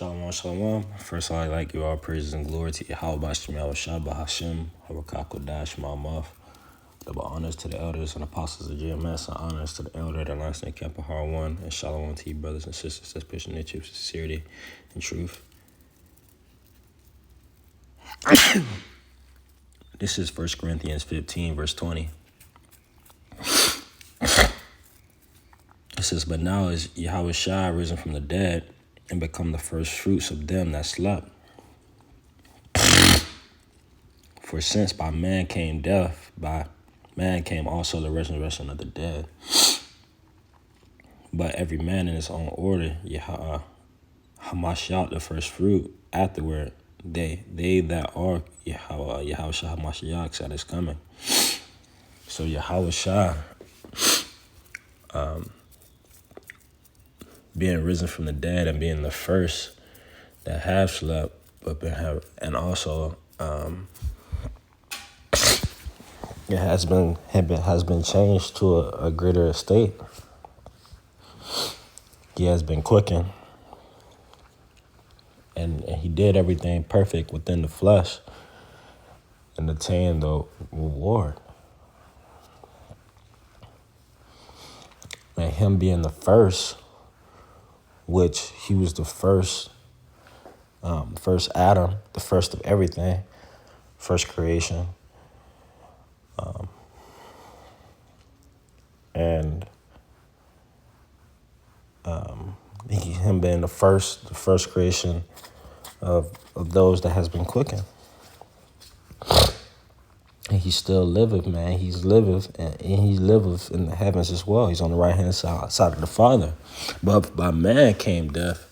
Shalom, shalom. First, I'd like to give all praises and glory to YAHAWASHI, Bahashim, Harakakodash, Ma'amaf. Double honors to the elders and apostles of GMS, and honors to the elder that lines in Camp Har 1, and shalom to you brothers and sisters that's pushing their truth, sincerity, and truth. This is 1 Corinthians 15, verse 20. It says, "But now is YAHAWASHI risen from the dead, and become the first fruits of them that slept. For since by man came death, by man came also the resurrection of the dead. But every man in his own order, Hamashiach the first fruit, afterward they that are Yahawashi Hamashiach that is coming." So Yahawashi, being risen from the dead and being the first that have slept, but and also it has been changed to a greater estate. He has been quickened, and he did everything perfect within the flesh and attained the reward. And him being the first, which he was the first Adam, the first of everything, first creation, and him being the first creation of those that has been quickened. And he still liveth, man. He liveth, and he liveth in the heavens as well. He's on the right hand side of the Father. But by man came death,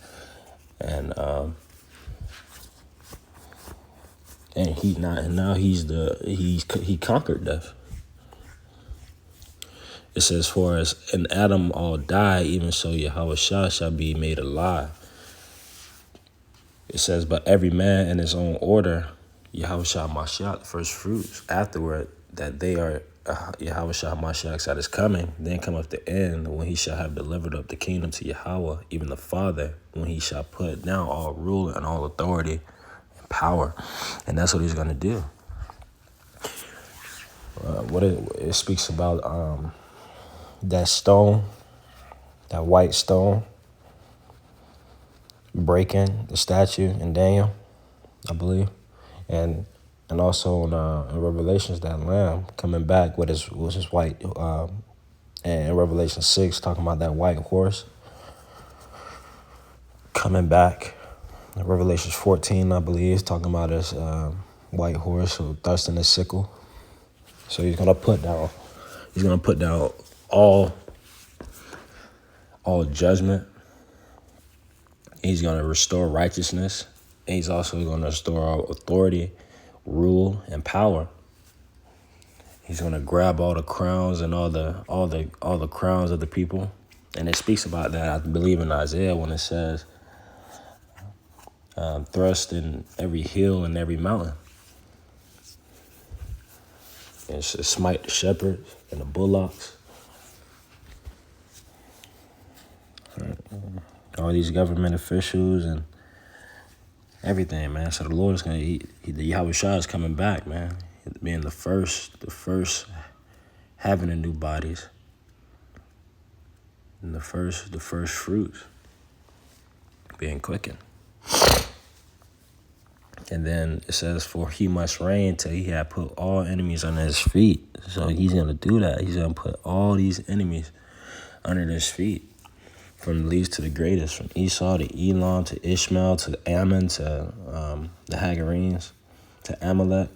and he conquered death. It says, "For as in Adam all die, even so Yahawashi shall be made alive." It says, "But every man in his own order, Yahawashi Hamashiach, the first fruits, afterward that they are Yahawashi Hamashiach that is coming, then cometh the end, when he shall have delivered up the kingdom to Yahweh, even the Father, when he shall put down all rule and all authority and power." And that's what he's going to do. What it speaks about that stone, that white stone, breaking the statue in Daniel, I believe, and also in Revelations, that lamb coming back with his white, and in Revelation 6 talking about that white horse coming back. In Revelations 14, I believe, talking about his white horse who thrusting his sickle. So he's gonna put down all judgment. He's going to restore righteousness. And he's also going to restore all authority, rule, and power. He's going to grab all the crowns and all the crowns of the people. And it speaks about that, I believe, in Isaiah when it says, "Thrust in every hill and every mountain. And smite the shepherds and the bullocks." All these government officials and everything, man. So the Lord is the Yahawashi is coming back, man. Being the first having the new bodies, and the first fruits being quickened. And then it says, "For he must reign till he had put all enemies under his feet." So he's gonna do that. He's gonna put all these enemies under his feet. From the least to the greatest, from Esau to Elam to Ishmael to Ammon to the Hagarenes to Amalek.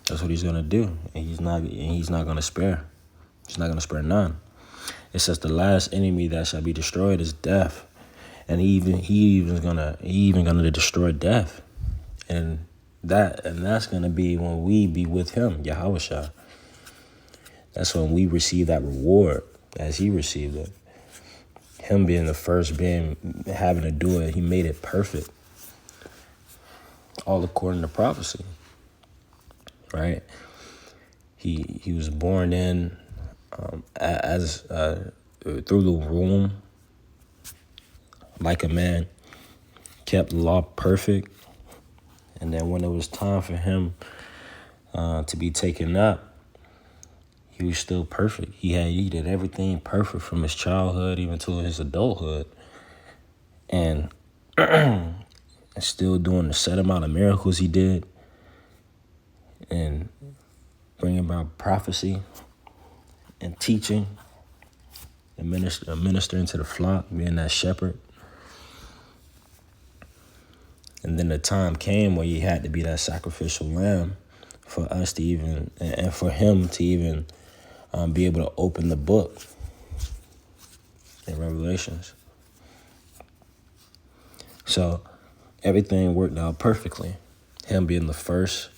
That's what he's gonna do, and he's not gonna spare. He's not gonna spare none. It says the last enemy that shall be destroyed is death, and he even gonna destroy death, and that's gonna be when we be with him, Yahawashi. That's when we receive that reward as he received it. Him being the first, having to do it, he made it perfect. All according to prophecy, right? He was born in as through the womb like a man, kept the law perfect. And then when it was time for him to be taken up, he was still perfect. He did everything perfect from his childhood even to his adulthood. And still doing the set amount of miracles he did and bringing about prophecy and teaching and ministering to the flock, being that shepherd. And then the time came where he had to be that sacrificial lamb for us to even, and for him to even be able to open the book in Revelations. So everything worked out perfectly. Him being the first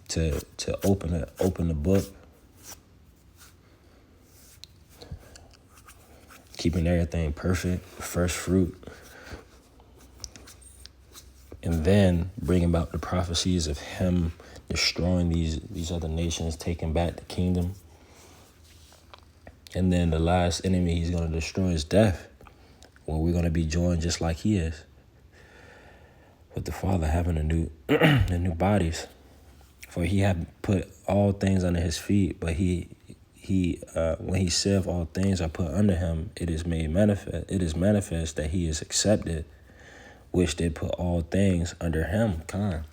to open the book, keeping everything perfect, first fruit, and then bringing about the prophecies of him destroying these other nations, taking back the kingdom. And then the last enemy he's going to destroy is death, where we're going to be joined just like he is, with the Father having the new bodies. For he had put all things under his feet, but he when he said all things are put under him, it is made manifest. It is manifest that he is accepted, which did put all things under him. Con,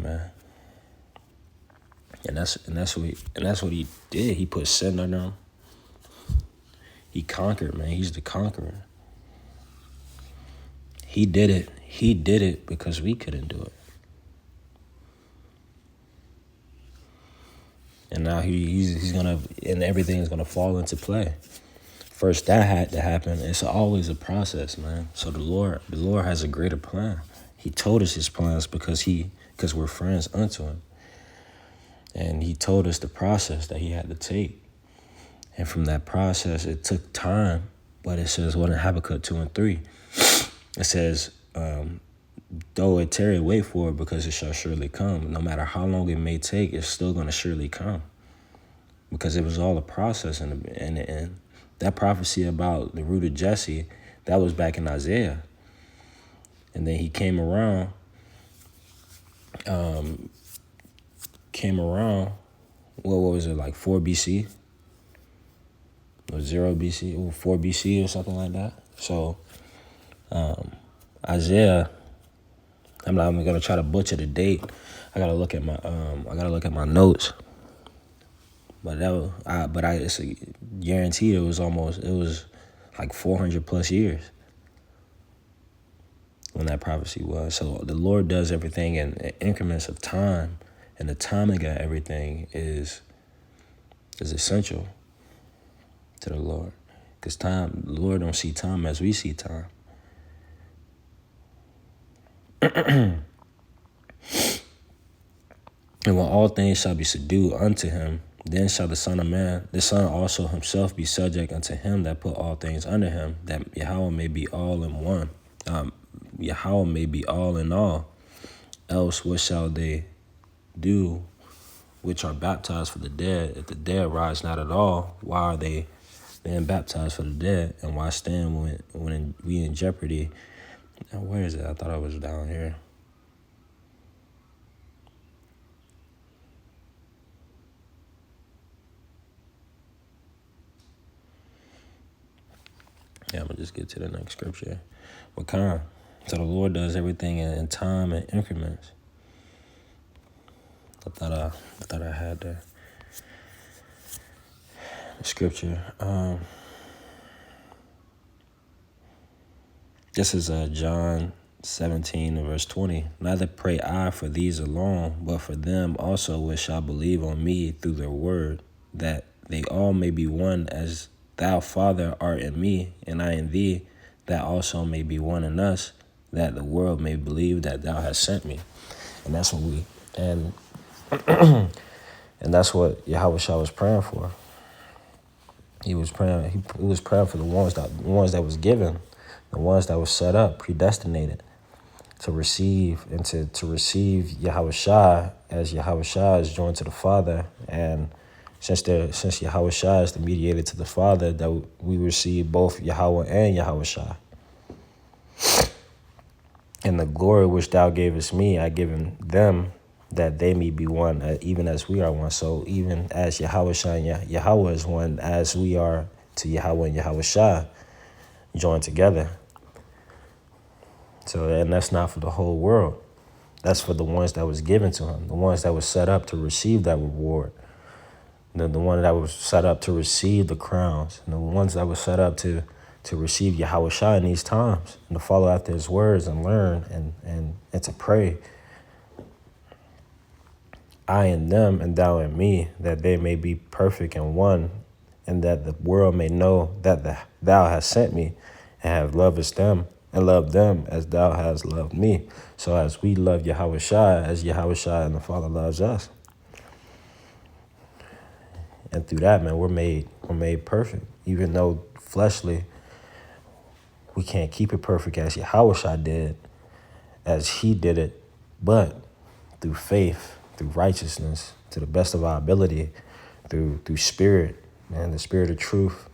man. And that's what he did. He put sin under him. He conquered, man. He's the conqueror. He did it. He did it because we couldn't do it. And now he's gonna, and everything's gonna fall into play. First, that had to happen. It's always a process, man. So the Lord has a greater plan. He told us his plans because we're friends unto him. And he told us the process that he had to take. And from that process, it took time. But it says, in Habakkuk 2:3, it says, though it tarry, wait for it, because it shall surely come. No matter how long it may take, it's still going to surely come. Because it was all a process in the end. That prophecy about the root of Jesse, that was back in Isaiah. And then he came around, what was it, like 4 BC? Or 0 BC, or 4 BC or something like that. So Isaiah, I'm not even gonna try to butcher the date. I gotta look at my notes. But it's a guaranteed it was like 400 plus years when that prophecy was. So the Lord does everything in increments of time, and the timing of everything is essential to the Lord. Because the Lord don't see time as we see time. And when all things shall be subdued unto him, then shall the Son of Man, the Son also himself be subject unto him that put all things under him, that Yahweh may be all in one. Yahweh may be all in all. Else what shall they do which are baptized for the dead? If the dead rise not at all, why are they being baptized for the dead? And why stand when we in jeopardy? Now, where is it? I thought I was down here. Yeah, I'm going to just get to the next scripture. So the Lord does everything in time and increments. I thought I had the scripture. This is John 17 and verse 20. Neither pray I for these alone, but for them also which shall believe on me through their word, that they all may be one, as thou, Father, art in me, and I in thee, that also may be one in us, that the world may believe that thou hast sent me. And that's what and that's what YAHAWASHI was praying for. He was praying for the ones that was given, the ones that were set up, predestinated to receive and to receive YAHAWASHI, as YAHAWASHI is joined to the Father and since YAHAWASHI is the mediator to the Father, that we receive both Yahweh and YAHAWASHI. And the glory which thou gavest me, I given them, that they may be one, even as we are one. So even as YAHAWASHI and Yahweh is one, as we are to Yahweh and YAHAWASHI, joined together. So, and that's not for the whole world. That's for the ones that was given to him, the ones that was set up to receive that reward, the one that was set up to receive the crowns, and the ones that was set up to receive YAHAWASHI in these times, and to follow after his words and learn and to pray. I in them and thou in me, that they may be perfect in one, and that the world may know that thou hast sent me, and have loved them, and loved them as thou hast loved me. So as we love YAHAWASHI, as YAHAWASHI and the Father loves us. And through that, man, we're made perfect. Even though fleshly, we can't keep it perfect as YAHAWASHI did, as he did it, but through faith, through righteousness, to the best of our ability, through spirit, man, the spirit of truth,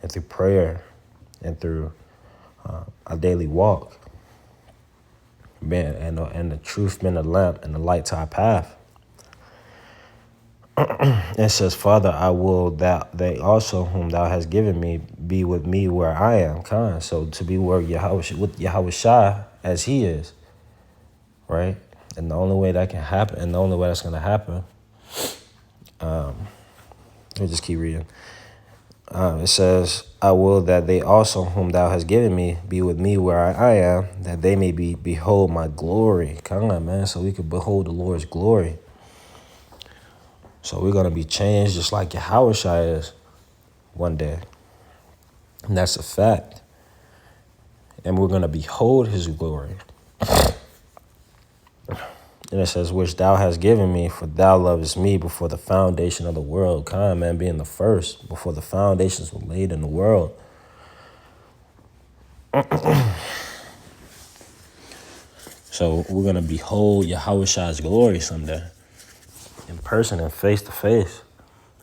and through prayer, and through our daily walk, man, and the truth being the lamp and the light to our path. It says, Father, I will that they also whom thou hast given me be with me where I am. Kind. So to be where YAHAWASHI as he is, right? And the only way that can happen, and the only way that's going to happen, let me just keep reading. It says, I will that they also whom thou hast given me be with me where I am, that they may behold my glory. Come on, man, so we could behold the Lord's glory. So we're going to be changed just like YAHAWASHI is one day. And that's a fact. And we're going to behold his glory. And it says, which thou hast given me, for thou lovest me before the foundation of the world. Kind, man, being the first, before the foundations were laid in the world. So we're going to behold YAHAWASHI's glory someday. In person and face to face,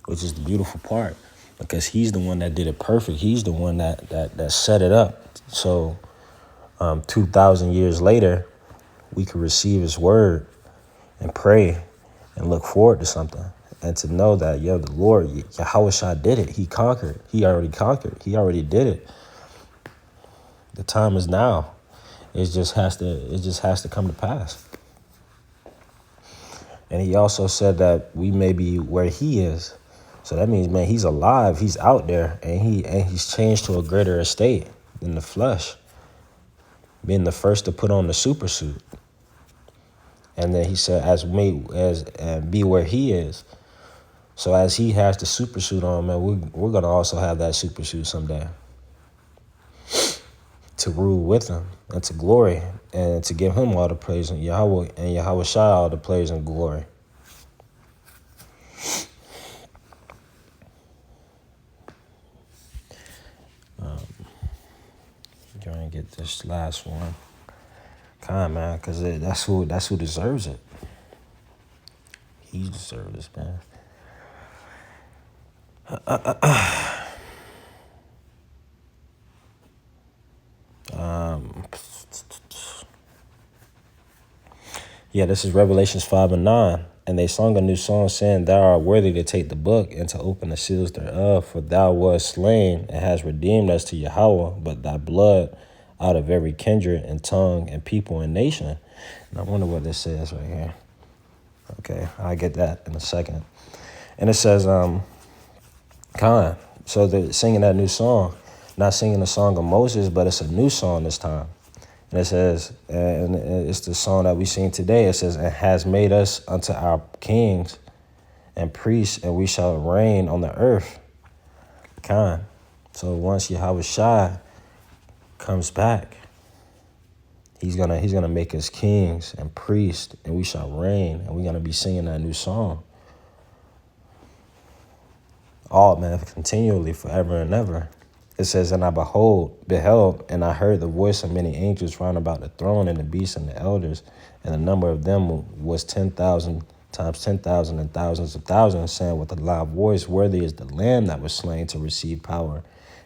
which is the beautiful part, because he's the one that did it perfect. He's the one that set it up. So 2,000 years later, we could receive his word and pray and look forward to something, and to know that, yo, the Lord, YAHAWASHI did it. He conquered. He already conquered. He already did it. The time is now. It just has to come to pass. And he also said that we may be where he is. So that means, man, he's alive. He's out there, and he's changed to a greater estate than the flesh, being the first to put on the super suit. And then he said, be where he is. So as he has the super suit on, man, we're gonna also have that super suit someday, to rule with him and to glory, and to give him all the praise, and Yahweh and YAHAWASHI all the praise and glory. Trying to get this last one, man, because that's who deserves it. He deserves this, man. This is Revelations 5:9. And they sung a new song, saying, Thou art worthy to take the book and to open the seals thereof, for thou wast slain and hast redeemed us to Yahweh, but thy blood out of every kindred and tongue and people and nation. And I wonder what this says right here. Okay, I'll get that in a second. And it says, so they're singing that new song, not singing the song of Moses, but it's a new song this time. And it says, and it's the song that we sing today. It says, and has made us unto our kings and priests, and we shall reign on the earth. So once YAHAWASHI comes back, he's gonna make us kings and priests, and we shall reign, and we're gonna be singing that new song. All, man, continually, forever and ever. It says, and I beheld, and I heard the voice of many angels round about the throne, and the beasts and the elders, and the number of them was 10,000 times 10,000 and thousands of thousands, saying with a loud voice, worthy is the Lamb that was slain to receive power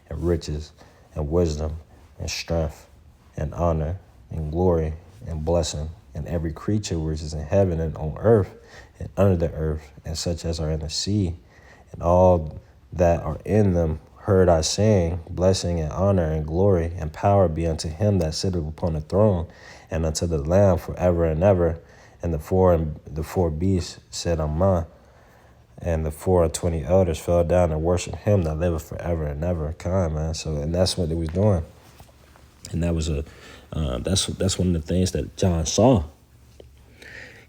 and riches and wisdom and strength and honor and glory and blessing. And every creature which is in heaven and on earth and under the earth, and such as are in the sea, and all that are in them, heard I saying, blessing and honor and glory and power be unto him that sitteth upon the throne, and unto the Lamb forever and ever. And the four beasts said, Amen. And the 24 elders fell down and worshiped him that liveth forever and ever. Kind, man. So, and that's what they was doing. And that was that's one of the things that John saw.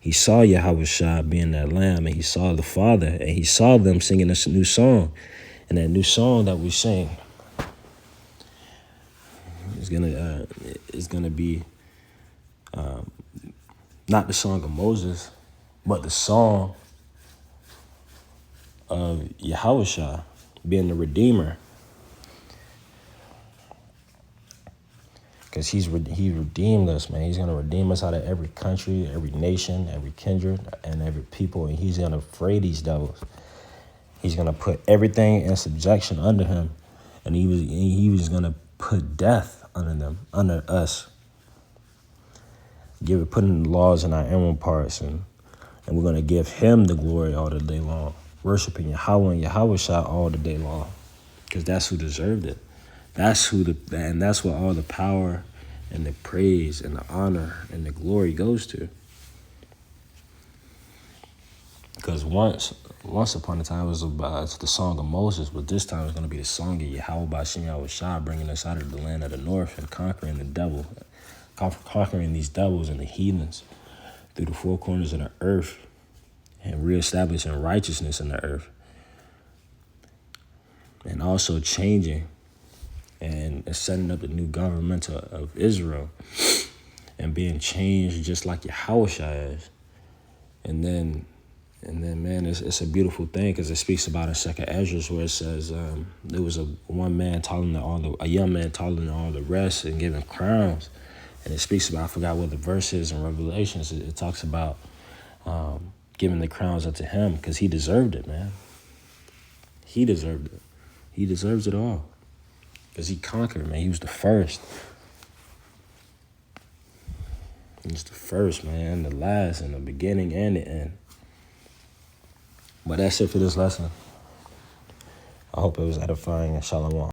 He saw YAHAWASHI being that Lamb, and he saw the Father, and he saw them singing this new song. And that new song that we sing is gonna be not the song of Moses, but the song of YAHAWASHI being the Redeemer. Because he redeemed us, man. He's going to redeem us out of every country, every nation, every kindred, and every people. And he's going to fray these devils. He's going to put everything in subjection under him. And he was going to put death under them, under us. Putting laws in our inward parts. And we're going to give him the glory all the day long. Worshiping Yahweh and YAHAWASHI all the day long. Because that's who deserved it. That's what all the power and the praise and the honor and the glory goes to. Because once upon a time it was about the song of Moses, but this time it's going to be the song of YAHAWASHI, bringing us out of the land of the north and conquering the devil, conquering these devils and the heathens through the four corners of the earth and reestablishing righteousness in the earth. And also changing and setting up the new government of Israel and being changed just like YAHAWASHI is. And then, man, it's a beautiful thing because it speaks about in 2nd Ezra where it says there was a young man taller than all the rest and giving crowns. And it speaks about, I forgot what the verse is in Revelations. It talks about giving the crowns unto him because he deserved it, man. He deserved it. He deserves it all. Because he conquered, man. He was the first. He was the first, man. The last, and the beginning and the end. But that's it for this lesson. I hope it was edifying, and shalom.